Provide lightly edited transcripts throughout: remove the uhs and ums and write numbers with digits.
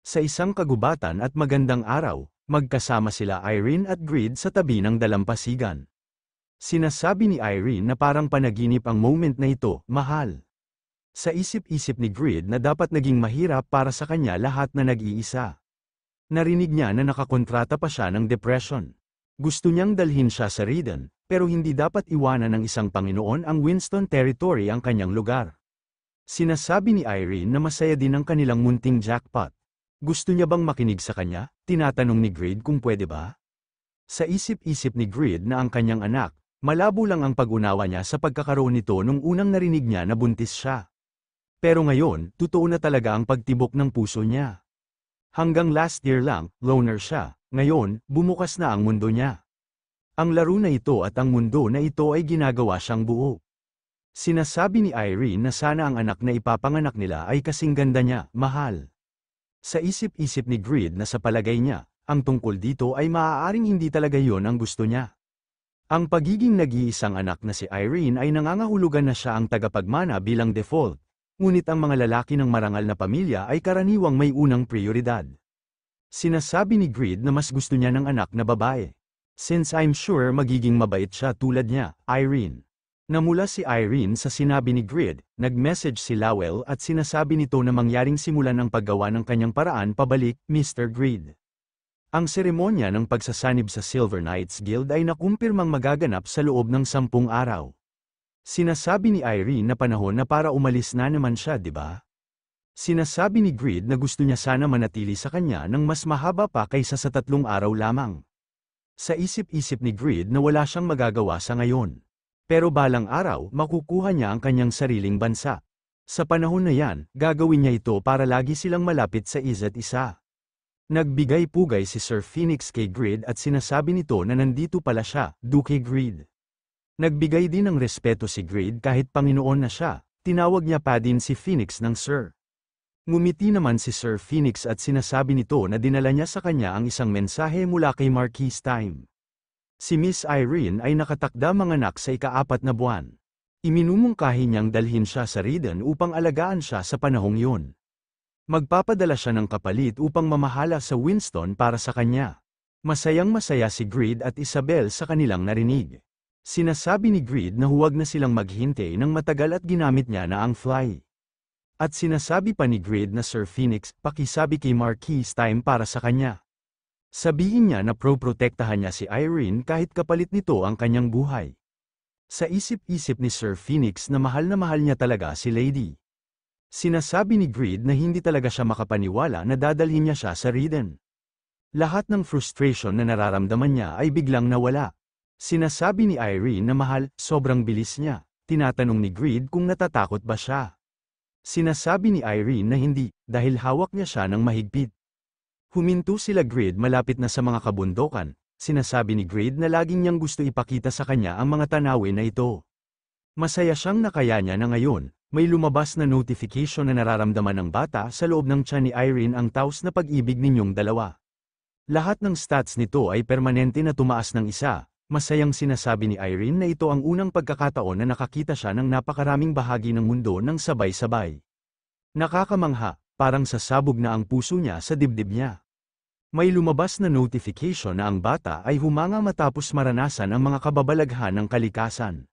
Sa isang kagubatan at magandang araw, magkasama sila Irene at Grid sa tabi ng dalampasigan. Sinasabi ni Irene na parang panaginip ang moment na ito, mahal. Sa isip-isip ni Grid na dapat naging mahirap para sa kanya lahat na nag-iisa. Narinig niya na nakakontrata pa siya ng depression. Gusto niyang dalhin siya sa Riden, pero hindi dapat iwanan ng isang Panginoon ang Winston Territory ang kanyang lugar. Sinasabi ni Irene na masaya din ang kanilang munting jackpot. Gusto niya bang makinig sa kanya? Tinatanong ni Grid kung pwede ba? Sa isip-isip ni Grid na ang kanyang anak, malabo lang ang pag-unawa niya sa pagkakaroon nito nung unang narinig niya na buntis siya. Pero ngayon, totoo na talaga ang pagtibok ng puso niya. Hanggang last year lang, loner siya. Ngayon, bumukas na ang mundo niya. Ang laro na ito at ang mundo na ito ay ginagawa siyang buo. Sinasabi ni Irene na sana ang anak na ipapanganak nila ay kasing ganda niya, mahal. Sa isip-isip ni Grid na sa palagay niya, ang tungkol dito ay maaaring hindi talaga yon ang gusto niya. Ang pagiging nag-iisang anak na si Irene ay nangangahulugan na siya ang tagapagmana bilang default, ngunit ang mga lalaki ng marangal na pamilya ay karaniwang may unang prioridad. Sinasabi ni Grid na mas gusto niya ng anak na babae. Since I'm sure magiging mabait siya tulad niya, Irene. Namula si Irene sa sinabi ni Grid, nag-message si Lowell at sinasabi nito na mangyaring simulan ang paggawa ng kanyang paraan pabalik, Mr. Grid. Ang seremonya ng pagsasanib sa Silver Knights Guild ay nakumpirmang magaganap sa loob ng 10 araw. Sinasabi ni Irene na panahon na para umalis na naman siya, di ba? Sinasabi ni Grid na gusto niya sana manatili sa kanya ng mas mahaba pa kaysa sa 3 araw lamang. Sa isip-isip ni Grid na wala siyang magagawa sa ngayon. Pero balang araw, makukuha niya ang kanyang sariling bansa. Sa panahon na yan, gagawin niya ito para lagi silang malapit sa isa't isa. Nagbigay-pugay si Sir Phoenix kay Grid at sinasabi nito na nandito pala siya, Duke Grid. Nagbigay din ng respeto si Grid kahit Panginoon na siya, tinawag niya pa din si Phoenix ng Sir. Ngumiti naman si Sir Phoenix at sinasabi nito na dinala niya sa kanya ang isang mensahe mula kay Marquis Time. Si Miss Irene ay nakatakda manganak sa ika-4 na buwan. Iminumungkahi niyang dalhin siya sa Riden upang alagaan siya sa panahong yun. Magpapadala siya ng kapalit upang mamahala sa Winston para sa kanya. Masayang-masaya si Grid at Isabel sa kanilang narinig. Sinasabi ni Grid na huwag na silang maghintay ng matagal at ginamit niya na ang fly. At sinasabi pa ni Grid na Sir Phoenix, pakisabi kay Marquis Time para sa kanya. Sabihin niya na protektahan niya si Irene kahit kapalit nito ang kanyang buhay. Sa isip-isip ni Sir Phoenix na mahal niya talaga si Lady. Sinasabi ni Grid na hindi talaga siya makapaniwala na dadalhin niya siya sa Riden. Lahat ng frustration na nararamdaman niya ay biglang nawala. Sinasabi ni Irene na mahal, sobrang bilis niya. Tinatanong ni Grid kung natatakot ba siya. Sinasabi ni Irene na hindi, dahil hawak niya siya ng mahigpit. Huminto sila Grid malapit na sa mga kabundukan. Sinasabi ni Grid na laging niyang gusto ipakita sa kanya ang mga tanawin na ito. Masaya siyang nakaya niya na ngayon, may lumabas na notification na nararamdaman ng bata sa loob ng tiyan ni Irene ang taos na pag-ibig ninyong dalawa. Lahat ng stats nito ay permanente na tumaas ng isa. Masayang sinasabi ni Irene na ito ang unang pagkakataon na nakakita siya ng napakaraming bahagi ng mundo ng sabay-sabay. Nakakamangha, parang sasabog na ang puso niya sa dibdib niya. May lumabas na notification na ang bata ay humanga matapos maranasan ang mga kababalaghan ng kalikasan.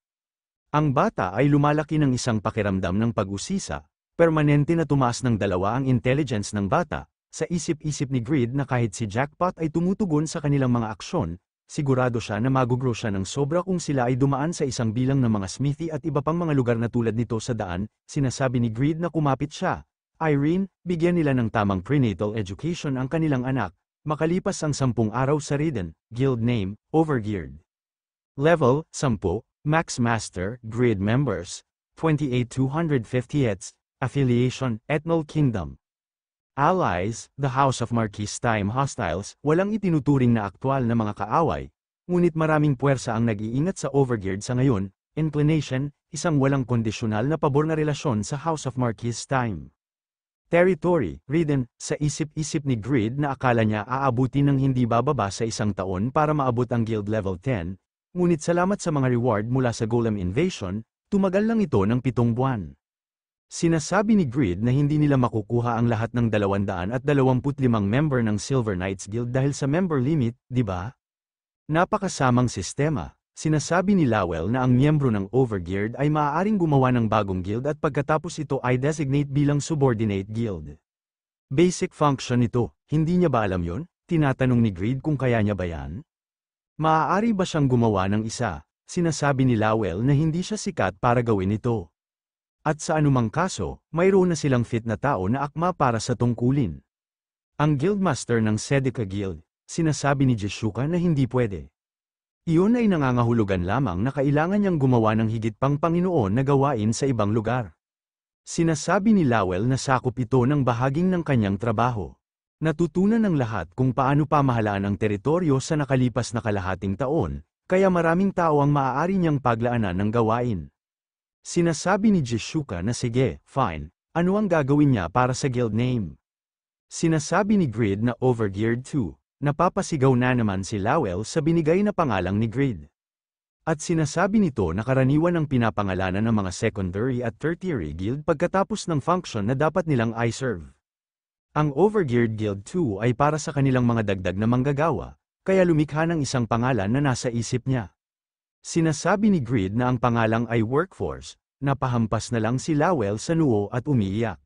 Ang bata ay lumalaki ng isang pakiramdam ng pag-usisa, permanente na tumaas ng 2 ang intelligence ng bata, sa isip-isip ni Grid na kahit si Jackpot ay tumutugon sa kanilang mga aksyon, sigurado siya na magugrow siya ng sobra kung sila ay dumaan sa isang bilang ng mga smithy at iba pang mga lugar na tulad nito sa daan. Sinasabi ni Grid na kumapit siya. Irene, bigyan nila ng tamang prenatal education ang kanilang anak. Makalipas ang 10 araw sa Riden, Guild Name, Overgeared. Level, 10, Max Master, Grid Members, 28,250 Affiliation, Ethnal Kingdom. Allies, the House of Marquis Time Hostiles, walang itinuturing na aktwal na mga kaaway, ngunit maraming puwersa ang nag-iingat sa Overgeared sa ngayon. Inclination, isang walang kondisyonal na pabor na relasyon sa House of Marquis Time. Territory, Riden, sa isip-isip ni Grid na akala niya aabuti ng hindi bababa sa 1 taon para maabot ang Guild Level 10, ngunit salamat sa mga reward mula sa Golem Invasion, tumagal lang ito ng 7 buwan. Sinasabi ni Grid na hindi nila makukuha ang lahat ng 225 member ng Silver Knights Guild dahil sa member limit, di ba? Napakasamang sistema. Sinasabi ni Lowell na ang miyembro ng Overgeared ay maaaring gumawa ng bagong guild at pagkatapos ito ay designate bilang subordinate guild. Basic function ito, hindi niya ba alam yon? Tinatanong ni Grid kung kaya niya ba yan? Maaari ba siyang gumawa ng isa? Sinasabi ni Lowell na hindi siya sikat para gawin ito. At sa anumang kaso, mayroon na silang fit na tao na akma para sa tungkulin. Ang Guildmaster ng Sedeca Guild, sinasabi ni Jishuka na hindi pwede. Iyon ay nangangahulugan lamang na kailangan niyang gumawa ng higit pang Panginoon na gawain sa ibang lugar. Sinasabi ni Lowell na sakop ito ng bahaging ng kanyang trabaho. Natutunan ng lahat kung paano pamahalaan ang teritoryo sa nakalipas na kalahating taon, kaya maraming tao ang maaari niyang paglaanan ng gawain. Sinasabi ni Jishuka na sige, fine, ano ang gagawin niya para sa guild name? Sinasabi ni Grid na Overgeared 2. Napapasigaw na naman si Lowell sa binigay na pangalang ni Grid. At sinasabi nito na karaniwan ang pinapangalanan ng mga secondary at tertiary guild pagkatapos ng function na dapat nilang i-serve. Ang Overgeared Guild 2 ay para sa kanilang mga dagdag na manggagawa, kaya lumikha ng isang pangalan na nasa isip niya. Sinasabi ni Grid na ang pangalang ay Workforce, napahampas na lang si Lowell sa noo at umiiyak.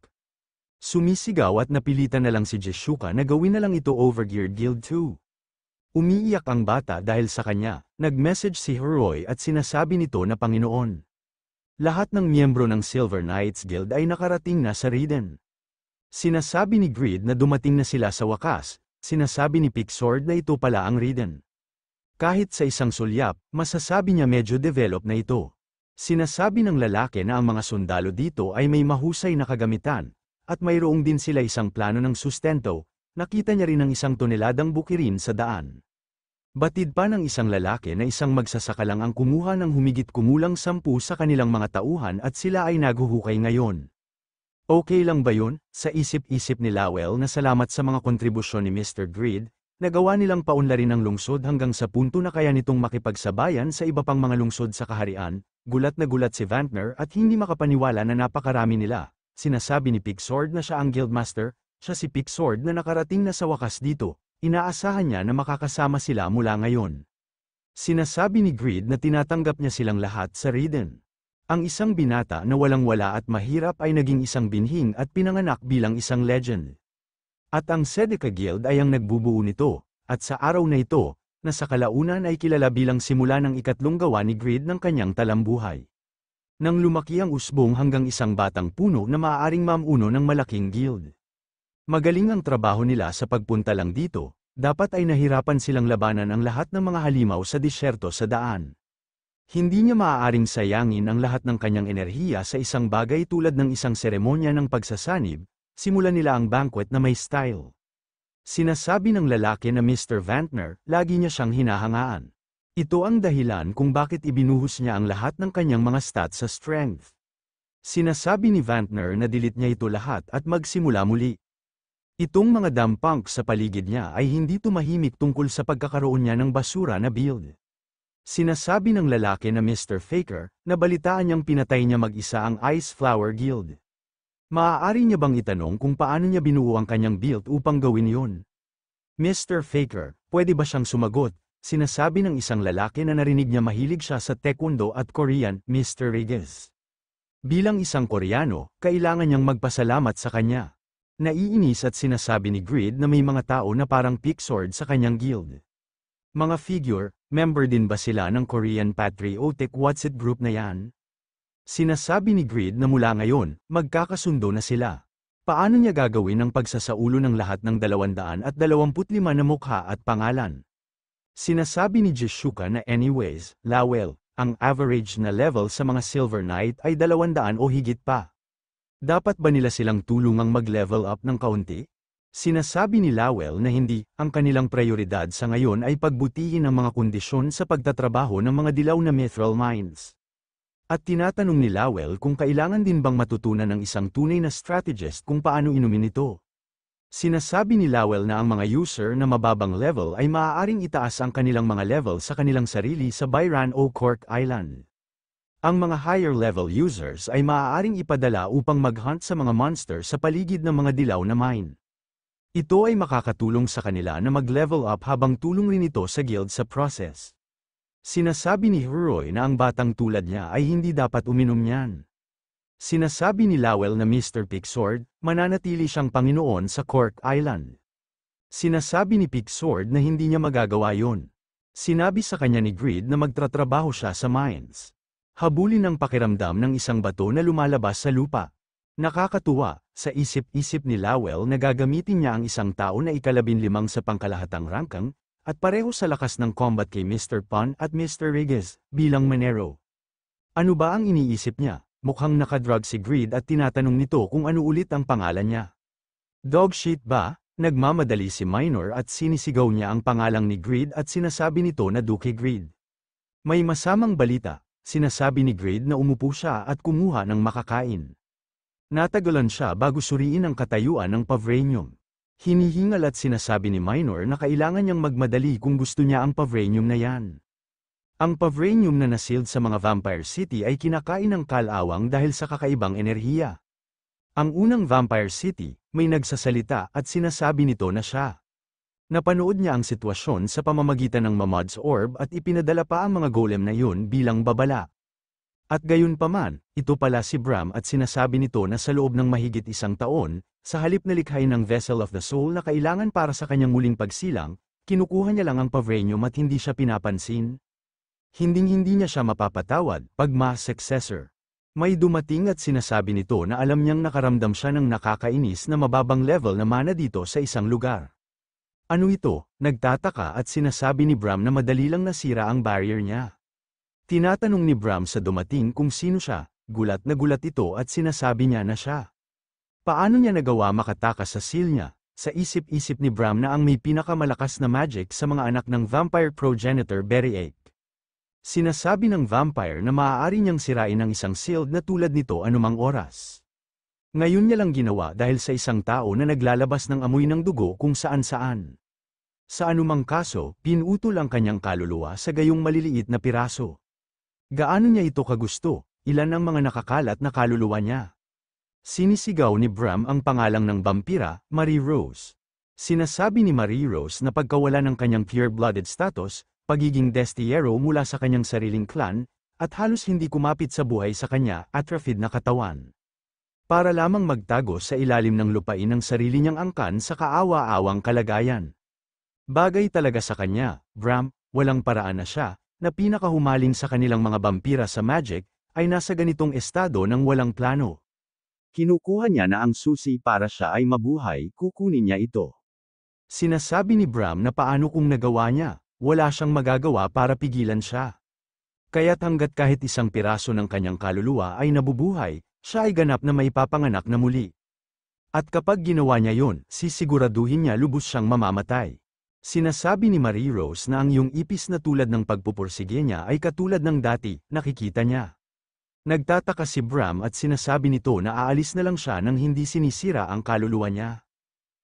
Sumisigaw at napilitan na lang si Jishuka na gawin na lang ito Overgeared Guild 2. Umiiyak ang bata dahil sa kanya, nag-message si Heroi at sinasabi nito na Panginoon. Lahat ng miyembro ng Silver Knights Guild ay nakarating na sa Riden. Sinasabi ni Grid na dumating na sila sa wakas, sinasabi ni Pixord na ito pala ang Riden. Kahit sa isang sulyap, masasabi niya medyo develop na ito. Sinasabi ng lalaki na ang mga sundalo dito ay may mahusay na kagamitan, at mayroong din sila isang plano ng sustento, nakita niya rin ang 1 toneladang bukirin sa daan. Batid pa ng isang lalaki na isang magsasaka lang ang kumuha ng humigit kumulang 10 sa kanilang mga tauhan at sila ay naguhukay ngayon. Okay lang ba yun? Sa isip-isip ni Lowell na salamat sa mga kontribusyon ni Mr. Grid, nagawa nilang paunlarin ang lungsod hanggang sa punto na kaya nitong makipagsabayan sa iba pang mga lungsod sa kaharian, gulat na gulat si Vantner at hindi makapaniwala na napakarami nila. Sinasabi ni Pixord na siya ang Guildmaster, siya si Pixord na nakarating na sa wakas dito, inaasahan niya na makakasama sila mula ngayon. Sinasabi ni Grid na tinatanggap niya silang lahat sa Riden. Ang isang binata na walang-wala at mahirap ay naging isang binhing at pinanganak bilang isang legend. At ang Sedeca Guild ay ang nagbubuo nito, at sa araw na ito, na sa kalaunan ay kilala bilang simula ng 3 gawa ni Grid ng kanyang talambuhay. Nang lumaki ang usbong hanggang isang batang puno na maaaring mamuno ng malaking guild. Magaling ang trabaho nila sa pagpunta lang dito, dapat ay nahirapan silang labanan ang lahat ng mga halimaw sa disyerto sa daan. Hindi niya maaaring sayangin ang lahat ng kanyang enerhiya sa isang bagay tulad ng isang seremonya ng pagsasanib, simulan nila ang banquet na may style. Sinasabi ng lalaki na Mr. Vantner, lagi niya siyang hinahangaan. Ito ang dahilan kung bakit ibinuhos niya ang lahat ng kanyang mga stats sa strength. Sinasabi ni Vantner na delete niya ito lahat at magsimula muli. Itong mga dampunk sa paligid niya ay hindi tumahimik tungkol sa pagkakaroon niya ng basura na build. Sinasabi ng lalaki na Mr. Faker, na balitaan niyang pinatay niya mag-isa ang Ice Flower Guild. Maaari niya bang itanong kung paano niya binuo ang kanyang build upang gawin yon? Mr. Faker, pwede ba siyang sumagot? Sinasabi ng isang lalaki na narinig niya mahilig siya sa Taekwondo at Korean, Mr. Regis. Bilang isang Koreano, kailangan niyang magpasalamat sa kanya. Naiinis at sinasabi ni Grid na may mga tao na parang Pixord sa kanyang guild. Mga figure, member din ba sila ng Korean Patriotic What's-It group na yan? Sinasabi ni Grid na mula ngayon, magkakasundo na sila. Paano niya gagawin ang pagsasaulo ng lahat ng 225 na mukha at pangalan? Sinasabi ni Jishuka na anyways, Lowell, ang average na level sa mga Silver Knight ay 200 o higit pa. Dapat ba nila silang tulungang mag-level up ng kaunti? Sinasabi ni Lowell na hindi, ang kanilang prioridad sa ngayon ay pagbutihin ang mga kondisyon sa pagtatrabaho ng mga dilaw na mithril mines. At tinatanong ni Lowell kung kailangan din bang matutunan ng isang tunay na strategist kung paano inumin ito. Sinasabi ni Lowell na ang mga user na mababang level ay maaaring itaas ang kanilang mga level sa kanilang sarili sa Byran o Cork Island. Ang mga higher-level users ay maaaring ipadala upang mag-hunt sa mga monster sa paligid ng mga dilaw na mine. Ito ay makakatulong sa kanila na mag-level up habang tulong rin ito sa guild sa process. Sinasabi ni Huroy na ang batang tulad niya ay hindi dapat uminom niyan. Sinasabi ni Lowell na Mr. Pigsword, mananatili siyang Panginoon sa Cork Island. Sinasabi ni Pigsword na hindi niya magagawa yon. Sinabi sa kanya ni Greed na magtratrabaho siya sa mines. Habulin ang pakiramdam ng isang bato na lumalabas sa lupa. Nakakatuwa, sa isip-isip ni Lowell na gagamitin niya ang isang tao na ika-15 sa pangkalahatang rangkang, at pareho sa lakas ng combat kay Mr. Pun at Mr. Riggins, bilang Manero. Ano ba ang iniisip niya? Mukhang nakadrug si Greed at tinatanong nito kung ano ulit ang pangalan niya. Dog shit ba? Nagmamadali si Minor at sinisigaw niya ang pangalang ni Greed at sinasabi nito na Duke Greed. May masamang balita. Sinasabi ni Greed na umupo siya at kumuha ng makakain. Natagalan siya bago suriin ang katayuan ng Pavranium. Hinihingal at sinasabi ni Minor na kailangan niyang magmadali kung gusto niya ang Pavranium na yan. Ang Pavranium na nasealed sa mga Vampire City ay kinakain ng kalawang dahil sa kakaibang enerhiya. Ang unang Vampire City, may nagsasalita at sinasabi nito na siya. Napanood niya ang sitwasyon sa pamamagitan ng Mamad's Orb at ipinadala pa ang mga golem na yun bilang babala. At gayunpaman, ito pala si Bram at sinasabi nito na sa loob ng mahigit 1 taon, sa halip na likhain ng Vessel of the Soul na kailangan para sa kanyang muling pagsilang, kinukuha niya lang ang Pavranium at hindi siya pinapansin. Hinding-hindi niya siya mapapatawad pag ma-successor. May dumating at sinasabi nito na alam niyang nakaramdam siya ng nakakainis na mababang level na mana dito sa isang lugar. Ano ito? Nagtataka at sinasabi ni Bram na madali lang nasira ang barrier niya. Tinatanong ni Bram sa dumating kung sino siya, gulat na gulat ito at sinasabi niya na siya. Paano niya nagawa makatakas sa seal niya? Sa isip-isip ni Bram na ang may pinakamalakas na magic sa mga anak ng vampire progenitor Berry. Sinasabi ng vampire na maaari niyang sirain ang isang shield na tulad nito anumang oras. Ngayon niya lang ginawa dahil sa isang tao na naglalabas ng amoy ng dugo kung saan-saan. Sa anumang kaso, pinutol ang kanyang kaluluwa sa gayong maliliit na piraso. Gaano niya ito kagusto? Ilan ang mga nakakalat na kaluluwa niya? Sinisigaw ni Bram ang pangalang ng vampira, Marie Rose. Sinasabi ni Marie Rose na pagkawala ng kanyang pure-blooded status, pagiging destillero mula sa kanyang sariling clan, at halos hindi kumapit sa buhay sa kanya atrophied na katawan. Para lamang magtago sa ilalim ng lupain ng sarili niyang angkan sa kaawa-awang kalagayan. Bagay talaga sa kanya, Bram, walang paraan na siya, na pinakahumaling sa kanilang mga vampira sa magic, ay nasa ganitong estado ng walang plano. Kinukuha niya na ang susi para siya ay mabuhay, kukunin niya ito. Sinasabi ni Bram na paano kung nagawa niya, wala siyang magagawa para pigilan siya. Kaya't hanggat kahit isang piraso ng kanyang kaluluwa ay nabubuhay, siya ay ganap na maipapanganak na muli. At kapag ginawa niya yon, sisiguraduhin niya lubos siyang mamamatay. Sinasabi ni Marie Rose na ang iyong ipis na tulad ng pagpupursige niya ay katulad ng dati, nakikita niya. Nagtataka si Bram at sinasabi nito na aalis na lang siya nang hindi sinisira ang kaluluwa niya.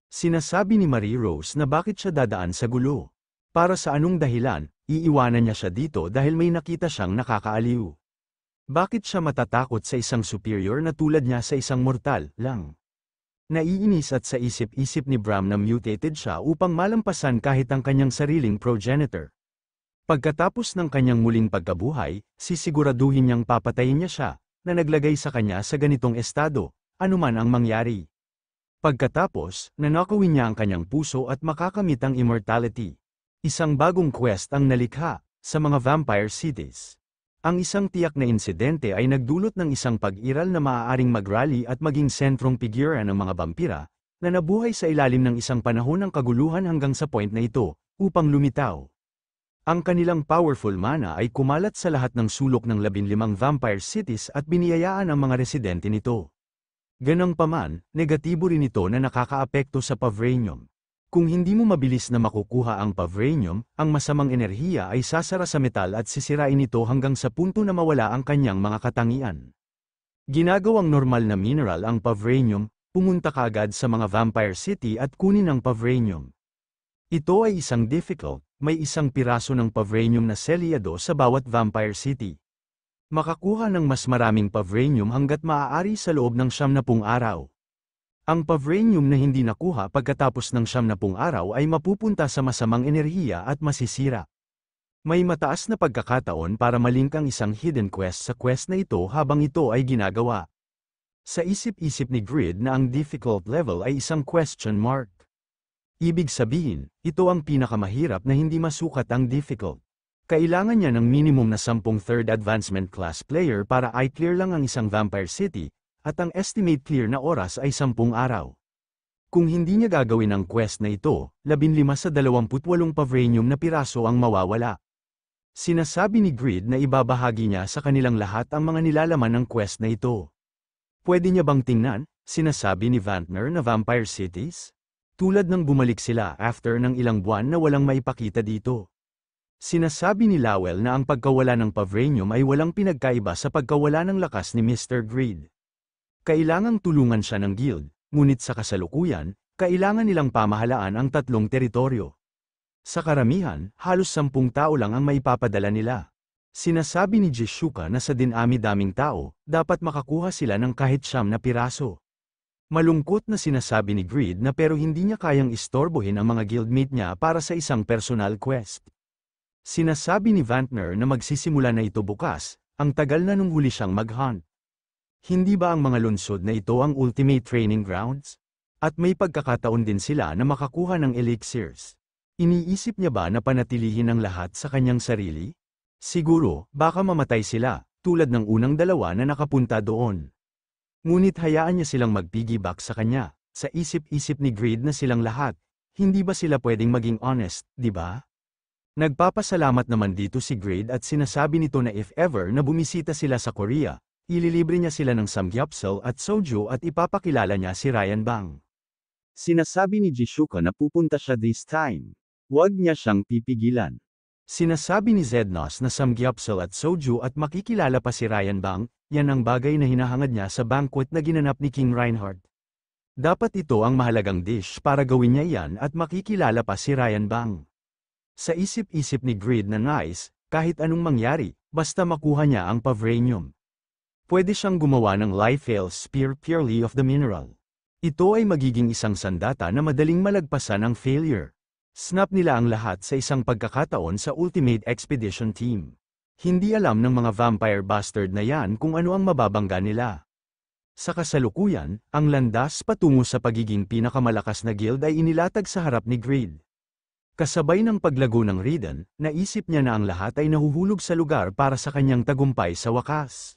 Sinasabi ni Marie Rose na bakit siya dadaan sa gulo. Para sa anong dahilan, iiwanan niya siya dito dahil may nakita siyang nakakaaliw. Bakit siya matatakot sa isang superior na tulad niya sa isang mortal lang? Naiinis at sa isip-isip ni Bram na mutated siya upang malampasan kahit ang kanyang sariling progenitor. Pagkatapos ng kanyang muling pagkabuhay, sisiguraduhin niyang papatayin niya siya, na naglagay sa kanya sa ganitong estado, anuman ang mangyari. Pagkatapos, nanakawin niya ang kanyang puso at makakamit ang immortality. Isang bagong quest ang nalikha sa mga vampire cities. Ang isang tiyak na insidente ay nagdulot ng isang pag-iral na maaaring mag-rally at maging sentrong figura ng mga vampira, na nabuhay sa ilalim ng isang panahon ng kaguluhan hanggang sa point na ito, upang lumitaw. Ang kanilang powerful mana ay kumalat sa lahat ng sulok ng 15 vampire cities at biniyayaan ang mga residente nito. Ganangpaman, negatibo rin ito na nakakaapekto sa Pavranium. Kung hindi mo mabilis na makukuha ang Pavranium, ang masamang enerhiya ay sasara sa metal at sisirain ito hanggang sa punto na mawala ang kanyang mga katangian. Ginagawang normal na mineral ang Pavranium, pumunta kaagad sa mga vampire city at kunin ang Pavranium. Ito ay isang difficult, may isang piraso ng Pavranium na selyado sa bawat vampire city. Makakuha ng mas maraming Pavranium hanggat maaari sa loob ng 70 araw. Ang Pavranium na hindi nakuha pagkatapos ng 70 araw ay mapupunta sa masamang enerhiya at masisira. May mataas na pagkakataon para malink ang isang hidden quest sa quest na ito habang ito ay ginagawa. Sa isip-isip ni Grid na ang difficult level ay isang question mark. Ibig sabihin, ito ang pinakamahirap na hindi masukat ang difficult. Kailangan niya ng minimum na 10 third advancement class player para i-clear lang ang isang Vampire City, at ang estimate clear na oras ay 10 araw. Kung hindi niya gagawin ang quest na ito, 15 sa 28 Pavranium na piraso ang mawawala. Sinasabi ni Grid na ibabahagi niya sa kanilang lahat ang mga nilalaman ng quest na ito. Pwede niya bang tingnan, sinasabi ni Vantner na Vampire Cities? Tulad ng bumalik sila after ng ilang buwan na walang maipakita dito. Sinasabi ni Lowell na ang pagkawala ng Pavranium ay walang pinagkaiba sa pagkawala ng lakas ni Mr. Grid. Kailangang tulungan siya ng guild, ngunit sa kasalukuyan, kailangan nilang pamahalaan ang 3 teritoryo. Sa karamihan, halos 10 tao lang ang maipapadala nila. Sinasabi ni Jishuka na sa dinami-daming tao, dapat makakuha sila ng kahit 9 na piraso. Malungkot na sinasabi ni Grid na pero hindi niya kayang istorbohin ang mga guildmate niya para sa isang personal quest. Sinasabi ni Vantner na magsisimula na ito bukas, ang tagal na nung huli siyang mag-hunt. Hindi ba ang mga lungsod na ito ang ultimate training grounds? At may pagkakataon din sila na makakuha ng elixirs. Iniisip niya ba na panatilihin ang lahat sa kanyang sarili? Siguro, baka mamatay sila, tulad ng unang dalawa na nakapunta doon. Ngunit hayaan niya silang mag-piggyback sa kanya, sa isip-isip ni Grid na silang lahat. Hindi ba sila pwedeng maging honest, di ba? Nagpapasalamat naman dito si Grid at sinasabi nito na if ever na bumisita sila sa Korea, ililibre niya sila ng samgyeopsal at soju at ipapakilala niya si Ryan Bang. Sinasabi ni Jishuka na pupunta siya this time. Huwag niya siyang pipigilan. Sinasabi ni Zednos na samgyeopsal at soju at makikilala pa si Ryan Bang, yan ang bagay na hinahangad niya sa banquet na ginanap ni King Reinhardt. Dapat ito ang mahalagang dish para gawin niya yan at makikilala pa si Ryan Bang. Sa isip-isip ni Grid na nice, kahit anong mangyari, basta makuha niya ang Pavranium. Pwede siyang gumawa ng Liefeld Spear purely of the mineral. Ito ay magiging isang sandata na madaling malagpasan ang failure. Snap nila ang lahat sa isang pagkakataon sa Ultimate Expedition Team. Hindi alam ng mga vampire bastard na yan kung ano ang mababangga nila. Sa kasalukuyan, ang landas patungo sa pagiging pinakamalakas na guild ay inilatag sa harap ni Grid. Kasabay ng paglago ng Raiden, naisip niya na ang lahat ay nahuhulog sa lugar para sa kanyang tagumpay sa wakas.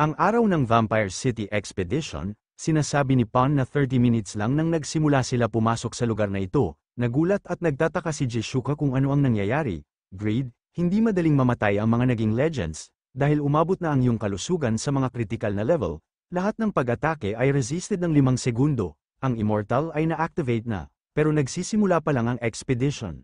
Ang araw ng Vampire City Expedition, sinasabi ni Pon na 30 minutes lang nang nagsimula sila pumasok sa lugar na ito, nagulat at nagtataka si Jishuka kung ano ang nangyayari. Grid, hindi madaling mamatay ang mga naging legends, dahil umabot na ang iyong kalusugan sa mga critical na level, lahat ng pag-atake ay resisted ng 5 segundo, ang immortal ay na-activate na. Pero nagsisimula pa lang ang expedition.